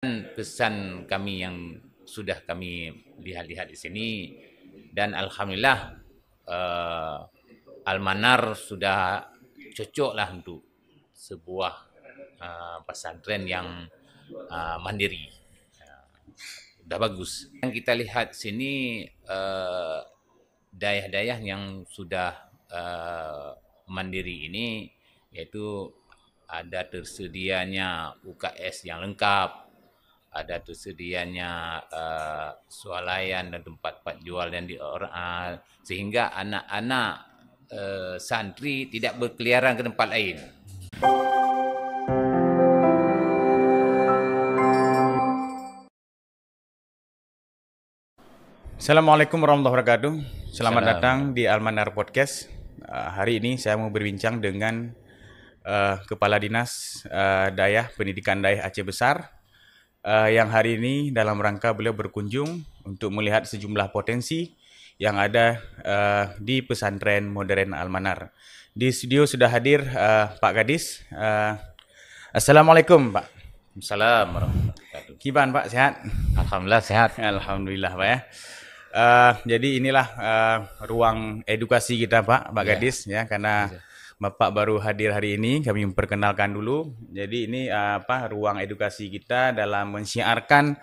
Pesan kami yang sudah kami lihat-lihat di sini, dan alhamdulillah eh, Almanar sudah cocok lah untuk sebuah pesantren yang mandiri. Udah bagus. Yang kita lihat sini daerah-daerah yang sudah mandiri ini, yaitu ada tersedianya UKS yang lengkap, ada tersedianya swalayan dan tempat jual yang sehingga anak-anak santri tidak berkeliaran ke tempat lain. Assalamualaikum warahmatullahi wabarakatuh. Selamat Salam. datang di Almanar Podcast. Hari ini saya mau berbincang dengan Kepala Dinas Dayah Pendidikan Dayah Aceh Besar, yang hari ini dalam rangka beliau berkunjung untuk melihat sejumlah potensi yang ada di pesantren modern Almanar. Di studio sudah hadir Pak Gadis. Assalamualaikum Pak. Salam warahmatullahi wabarakatuh. Kiban Pak, sehat? Alhamdulillah sehat. Alhamdulillah Pak ya. Jadi inilah ruang edukasi kita Pak Gadis ya, karena Bapak baru hadir hari ini, kami memperkenalkan dulu. Jadi ini ruang edukasi kita dalam mensiarkan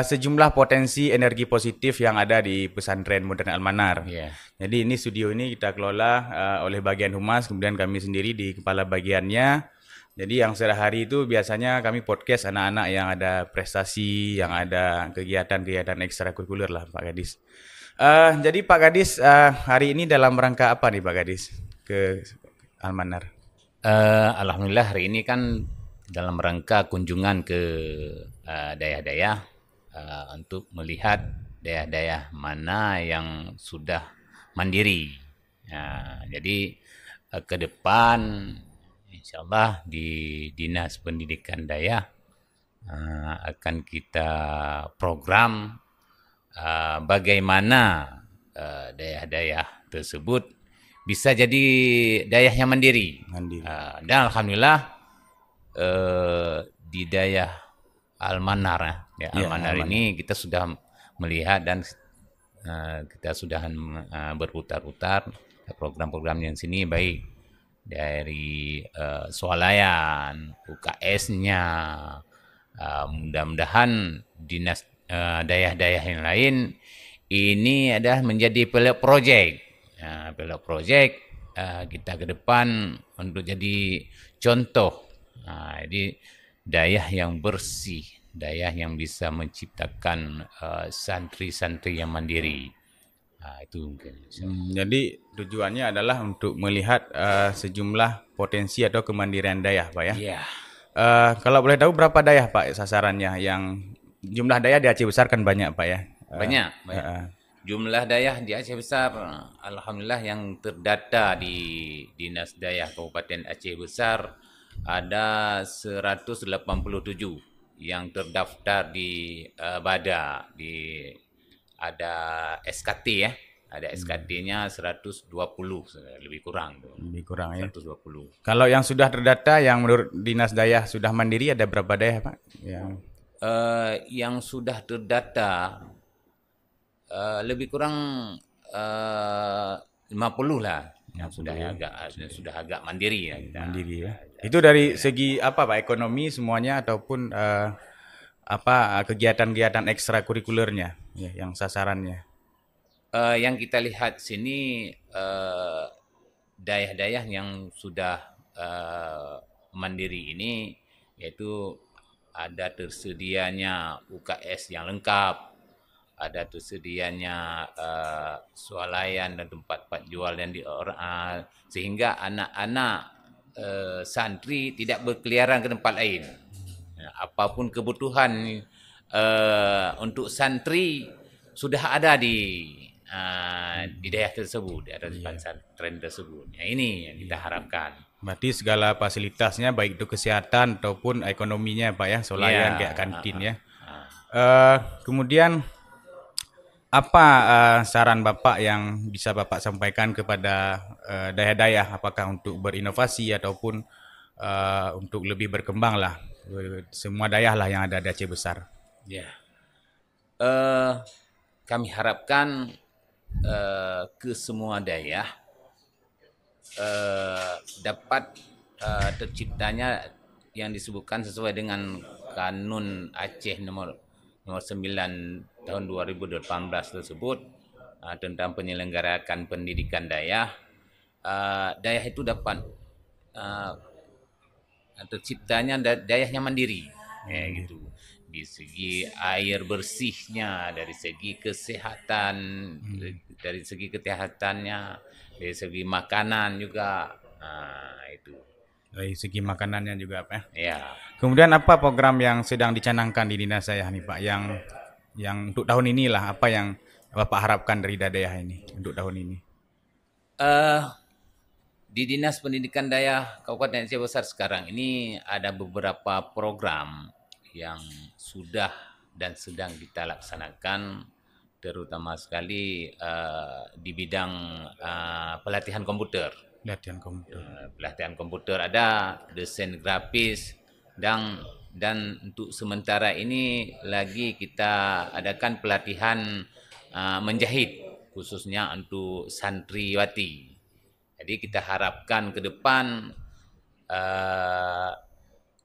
sejumlah potensi energi positif yang ada di pesantren modern Almanar. Yeah. Jadi ini studio ini kita kelola oleh bagian humas, kemudian kami sendiri di kepala bagiannya. Jadi yang sehari itu biasanya kami podcast anak-anak yang ada prestasi, yang ada kegiatan-kegiatan ekstrakurikuler lah Pak Gadis. Jadi Pak Gadis hari ini dalam rangka apa nih Pak Gadis ke Almanar? Alhamdulillah hari ini kan dalam rangka kunjungan ke daerah-daerah untuk melihat daerah-daerah mana yang sudah mandiri. Jadi ke depan insyaallah di Dinas Pendidikan Dayah akan kita program bagaimana daerah-daerah tersebut bisa jadi daerah yang mandiri. Dan alhamdulillah di daerah Almanar Almanar ini kita sudah melihat dan kita sudah berputar-putar program-program yang sini, baik dari swalayan, UKS-nya. Mudah-mudahan dinas daerah-daerah yang lain ini adalah menjadi pilot project. Pilot project kita ke depan untuk jadi contoh. Jadi daerah yang bersih, daerah yang bisa menciptakan santri-santri yang mandiri. Itu mungkin. Jadi tujuannya adalah untuk melihat sejumlah potensi atau kemandirian daerah, Pak ya. Iya. Kalau boleh tahu berapa daerah Pak sasarannya? Yang jumlah daerah di Aceh Besar kan banyak Pak ya. Banyak. Jumlah daerah di Aceh Besar, alhamdulillah yang terdata di Dinas Dayah Kabupaten Aceh Besar ada 187 yang terdaftar di Bada, ada SKT ya. Ada SKT-nya 120, lebih kurang. Lebih kurang ya. 120. Kalau yang sudah terdata yang menurut Dinas Dayah sudah mandiri ada berapa daerah Pak? Yang sudah terdata lebih kurang 50 lah yang sudah agak mandiri ya. Mandiri ya. Itu dari segi apa Pak? Ekonomi semuanya ataupun kegiatan-kegiatan ekstrakurikulernya ya, yang sasarannya? Yang kita lihat sini daerah-daerah yang sudah mandiri ini, yaitu ada tersedianya UKS yang lengkap, ada tersedianya swalayan dan tempat jual yang sehingga anak-anak santri tidak berkeliaran ke tempat lain. Apapun kebutuhan untuk santri sudah ada di daerah tersebut, di atas pesantren tersebut. Ini yang kita harapkan. Berarti segala fasilitasnya baik itu kesehatan ataupun ekonominya Pak ya, swalayan kayak kantin ya. Kemudian apa saran Bapak yang bisa Bapak sampaikan kepada daerah-daerah, apakah untuk berinovasi ataupun untuk lebih berkembang lah semua dayah lah yang ada di Aceh Besar. Ya. Kami harapkan ke semua daerah dapat terciptanya yang disebutkan sesuai dengan Kanun Aceh nomor 9 tahun 2018 tersebut tentang penyelenggaraan pendidikan daerah. Daerah itu dapat terciptanya daerahnya mandiri, ya gitu. Di segi air bersihnya, dari segi kesehatan, dari segi kesehatannya, dari segi makanan juga, itu. Dari segi makanannya juga Pak ya. Ya. Kemudian apa program yang sedang dicanangkan di dinas saya nih Pak, yang untuk tahun inilah, apa yang Bapak harapkan dari daerah ini untuk tahun ini? Di Dinas Pendidikan Daerah Kabupaten Aceh Besar sekarang ini ada beberapa program yang sudah dan sedang kita laksanakan, terutama sekali di bidang pelatihan komputer. Pelatihan komputer ada, desain grafis, dan untuk sementara ini lagi kita adakan pelatihan menjahit khususnya untuk santriwati. Jadi kita harapkan ke depan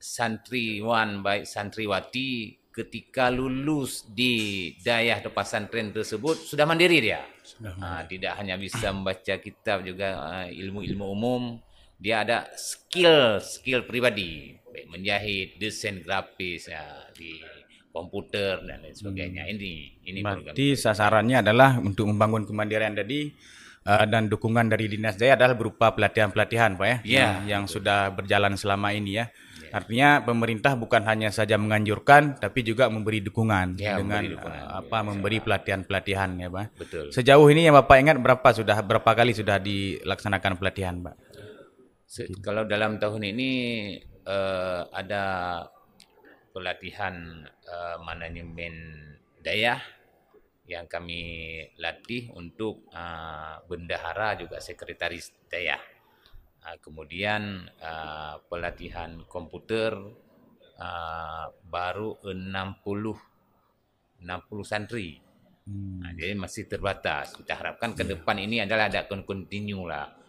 santriwan baik santriwati ketika lulus di daerah atau pesantren tersebut sudah mandiri dia. Tidak hanya bisa membaca kitab, juga ilmu-ilmu umum, dia ada skill pribadi, baik menjahit, desain grafis, di komputer dan lain sebagainya. Ini berarti sasarannya adalah untuk membangun kemandirian tadi, dan dukungan dari Dinas Daya adalah berupa pelatihan-pelatihan Pak ya, yang sudah berjalan selama ini ya. Artinya pemerintah bukan hanya saja menganjurkan tapi juga memberi dukungan dengan memberi pelatihan-pelatihan ya Pak. Betul. Sejauh ini yang Bapak ingat berapa kali sudah dilaksanakan pelatihan Pak? Kalau dalam tahun ini ada pelatihan manajemen daya yang kami latih untuk bendahara juga sekretaris daya. Kemudian pelatihan komputer baru 60 santri. Jadi masih terbatas. Kita harapkan ke depan ini adalah ada continue lah.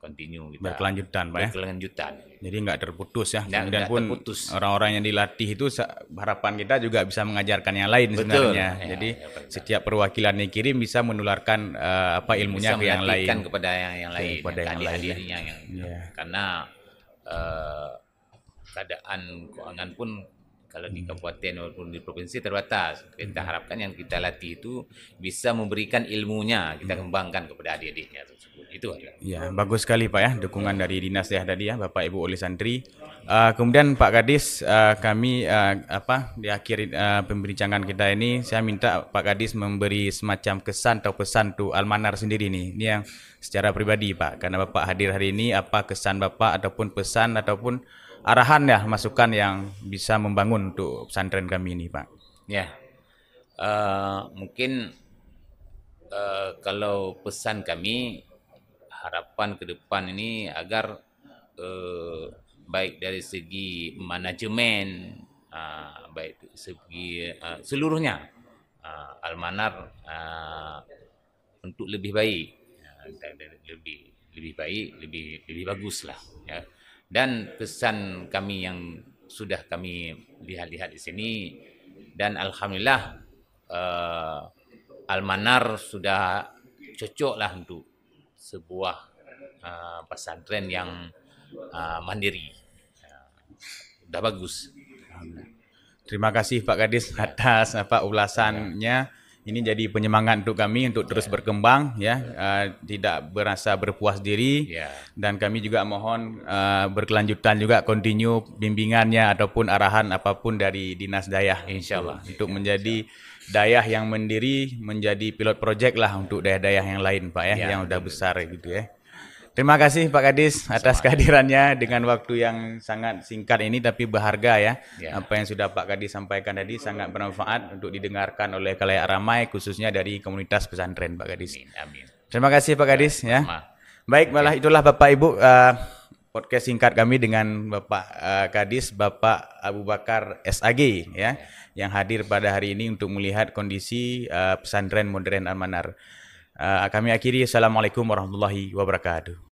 Continue kita berkelanjutan Pak ya. Berkelanjutan. Jadi nggak terputus ya. Kemudian pun orang-orang yang dilatih itu harapan kita juga bisa mengajarkan yang lain. Betul. Sebenarnya. Jadi setiap perwakilan yang kirim bisa menularkan ilmunya ke yang lain. Kepada yang lain. Kepada yang lain. Karena keadaan keuangan pun kalau di kabupaten maupun di provinsi terbatas. Kita harapkan yang kita latih itu bisa memberikan ilmunya, kita kembangkan kepada adik-adiknya tersebut. Itu aja. Ya, bagus sekali Pak ya, dukungan dari Dinas Daya tadi ya, Bapak Ibu oleh santri. Kemudian Pak Kadis, kami di akhir pembincangan kita ini, saya minta Pak Kadis memberi semacam kesan atau pesan untuk Almanar sendiri nih. Ini yang secara pribadi Pak, karena Bapak hadir hari ini, apa kesan Bapak ataupun pesan ataupun arahan ya, masukan yang bisa membangun untuk pesantren kami ini Pak. Ya, mungkin kalau pesan kami, harapan ke depan ini agar baik dari segi manajemen, baik dari segi seluruhnya, Almanar untuk lebih baik, lebih baik, lebih bagus lah ya. Dan pesan kami yang sudah kami lihat di sini, dan alhamdulillah Almanar sudah cocok lah untuk sebuah pesantren yang mandiri. Udah bagus. Terima kasih Pak Kadis atas ulasannya. Ini jadi penyemangat untuk kami untuk terus berkembang ya, tidak berasa berpuas diri, dan kami juga mohon berkelanjutan juga continue bimbingannya ataupun arahan apapun dari Dinas Daya, insyaallah, untuk menjadi dayah yang mandiri, menjadi pilot project lah untuk dayah-dayah yang lain Pak ya, yang udah besar gitu ya. Terima kasih Pak Kadis atas kehadirannya dengan waktu yang sangat singkat ini tapi berharga ya. Apa yang sudah Pak Kadis sampaikan tadi sangat bermanfaat untuk didengarkan oleh khalayak ramai, khususnya dari komunitas pesantren Pak Kadis. Amin. Terima kasih Pak Kadis ya. Baik, malah itulah Bapak Ibu podcast singkat kami dengan Bapak Kadis, Bapak Abu Bakar SAG ya, yang hadir pada hari ini untuk melihat kondisi pesantren modern Al-Manar. Kami akhiri, Assalamualaikum warahmatullahi wabarakatuh.